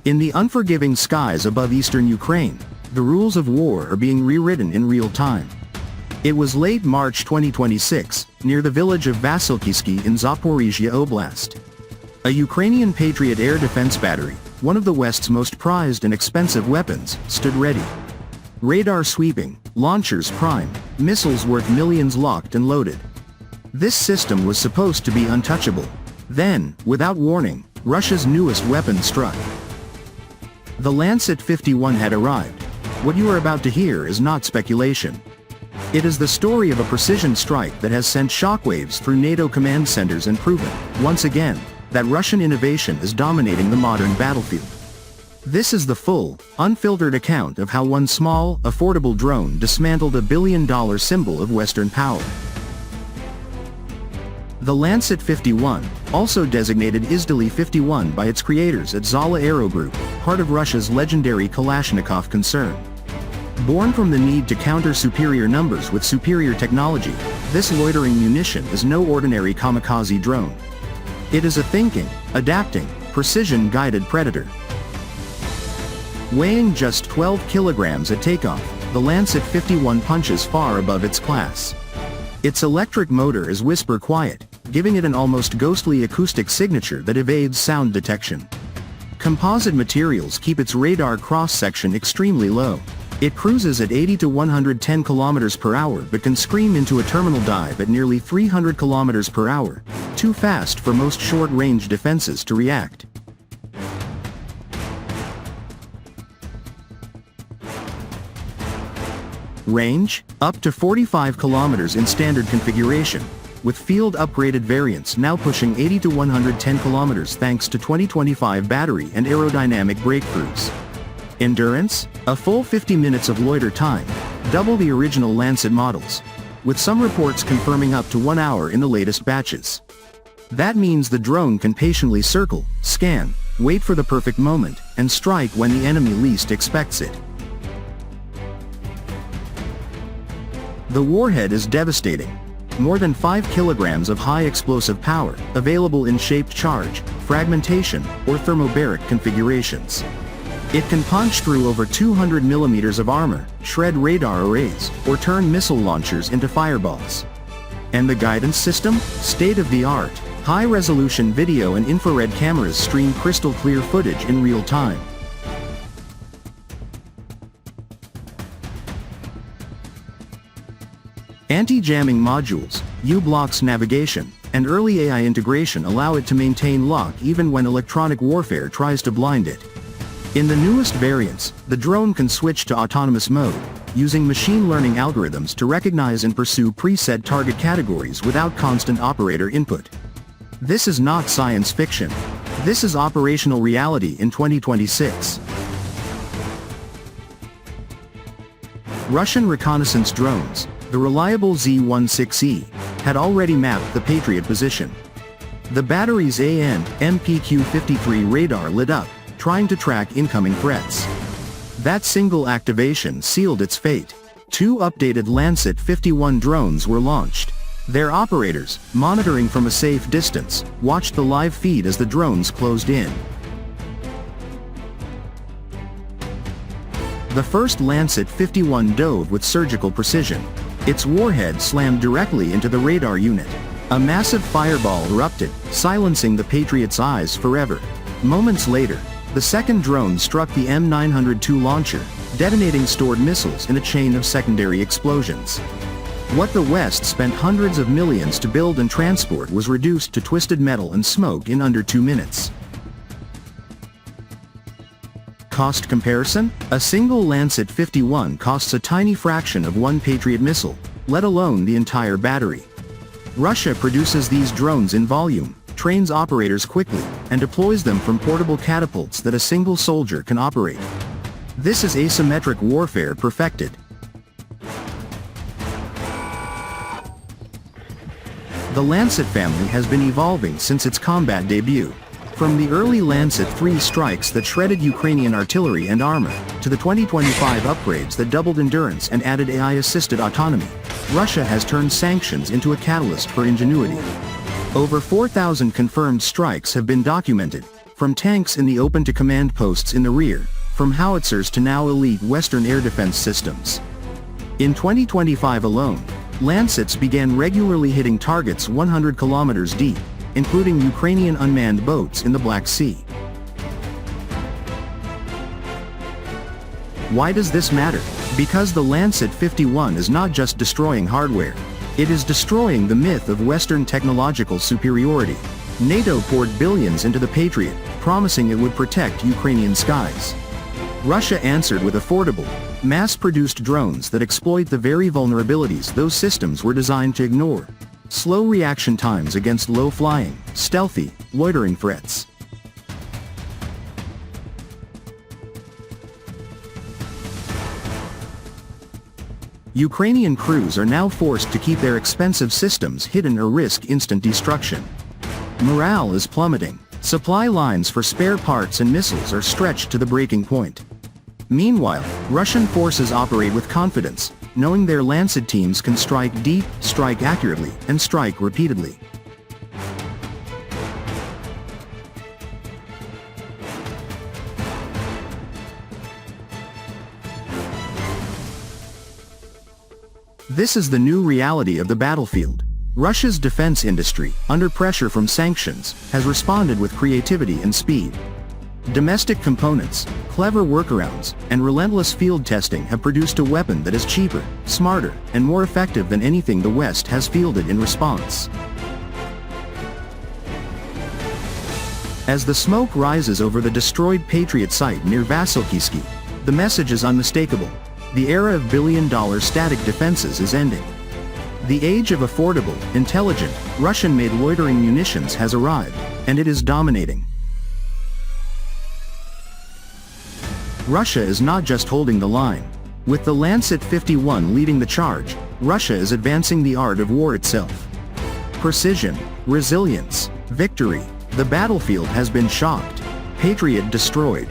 In the unforgiving skies above eastern Ukraine, the rules of war are being rewritten in real time. It was late March 2026, near the village of Vasilkivsky in Zaporizhia Oblast. A Ukrainian Patriot air defense battery, one of the West's most prized and expensive weapons, stood ready. Radar sweeping, launchers primed, missiles worth millions locked and loaded. This system was supposed to be untouchable. Then, without warning, Russia's newest weapon struck. The Lancet-51 had arrived. What you are about to hear is not speculation. It is the story of a precision strike that has sent shockwaves through NATO command centers and proven, once again, that Russian innovation is dominating the modern battlefield. This is the full, unfiltered account of how one small, affordable drone dismantled a billion-dollar symbol of Western power. The Lancet-51, also designated Izdali-51 by its creators at Zala Aero Group, part of Russia's legendary Kalashnikov concern. Born from the need to counter superior numbers with superior technology, this loitering munition is no ordinary kamikaze drone. It is a thinking, adapting, precision-guided predator. Weighing just 12 kilograms at takeoff, the Lancet-51 punches far above its class. Its electric motor is whisper quiet, giving it an almost ghostly acoustic signature that evades sound detection. Composite materials keep its radar cross-section extremely low. It cruises at 80 to 110 km per hour but can scream into a terminal dive at nearly 300 km per hour, too fast for most short-range defenses to react. Range? Up to 45 km in standard configuration, with field-upgraded variants now pushing 80 to 110 km thanks to 2025 battery and aerodynamic breakthroughs. Endurance? A full 50 minutes of loiter time, double the original Lancet models, with some reports confirming up to 1 hour in the latest batches. That means the drone can patiently circle, scan, wait for the perfect moment, and strike when the enemy least expects it. The warhead is devastating. More than 5 kilograms of high explosive power, available in shaped charge, fragmentation, or thermobaric configurations. It can punch through over 200 millimeters of armor, shred radar arrays, or turn missile launchers into fireballs. And the guidance system? State-of-the-art, high-resolution video and infrared cameras stream crystal-clear footage in real time. Anti-jamming modules, U-blocks navigation, and early AI integration allow it to maintain lock even when electronic warfare tries to blind it. In the newest variants, the drone can switch to autonomous mode, using machine learning algorithms to recognize and pursue preset target categories without constant operator input. This is not science fiction. This is operational reality in 2026. Russian reconnaissance drones, the reliable Z-16E, had already mapped the Patriot position. The battery's AN/MPQ-53 radar lit up, trying to track incoming threats. That single activation sealed its fate. 2 updated Lancet-51 drones were launched. Their operators, monitoring from a safe distance, watched the live feed as the drones closed in. The first Lancet-51 dove with surgical precision. Its warhead slammed directly into the radar unit. A massive fireball erupted, silencing the Patriot's eyes forever. Moments later, the second drone struck the M902 launcher, detonating stored missiles in a chain of secondary explosions. What the West spent hundreds of millions to build and transport was reduced to twisted metal and smoke in under 2 minutes. Cost comparison? A single Lancet-51 costs a tiny fraction of one Patriot missile, let alone the entire battery. Russia produces these drones in volume, trains operators quickly, and deploys them from portable catapults that a single soldier can operate. This is asymmetric warfare perfected. The Lancet family has been evolving since its combat debut. From the early Lancet 3 strikes that shredded Ukrainian artillery and armor, to the 2025 upgrades that doubled endurance and added AI-assisted autonomy, Russia has turned sanctions into a catalyst for ingenuity. Over 4,000 confirmed strikes have been documented, From tanks in the open to command posts in the rear, from howitzers to now elite Western air defense systems. In 2025 alone, Lancets began regularly hitting targets 100 kilometers deep, including Ukrainian unmanned boats in the Black Sea. Why does this matter? Because the Lancet-51 is not just destroying hardware. It is destroying the myth of Western technological superiority. NATO poured billions into the Patriot, promising it would protect Ukrainian skies. Russia answered with affordable, mass-produced drones that exploit the very vulnerabilities those systems were designed to ignore. Slow reaction times against low-flying, stealthy, loitering threats. Ukrainian crews are now forced to keep their expensive systems hidden or risk instant destruction. Morale is plummeting. Supply lines for spare parts and missiles are stretched to the breaking point. Meanwhile, Russian forces operate with confidence, knowing their Lancet teams can strike deep, strike accurately, and strike repeatedly. This is the new reality of the battlefield. Russia's defense industry, under pressure from sanctions, has responded with creativity and speed. Domestic components, clever workarounds, and relentless field testing have produced a weapon that is cheaper, smarter, and more effective than anything the West has fielded in response. As the smoke rises over the destroyed Patriot site near Vasilkiski, the message is unmistakable. The era of billion-dollar static defenses is ending. The age of affordable, intelligent, Russian-made loitering munitions has arrived, and it is dominating. Russia is not just holding the line. With the Lancet-51 leading the charge, Russia is advancing the art of war itself. Precision, resilience, victory. The battlefield has been shocked. Patriot destroyed.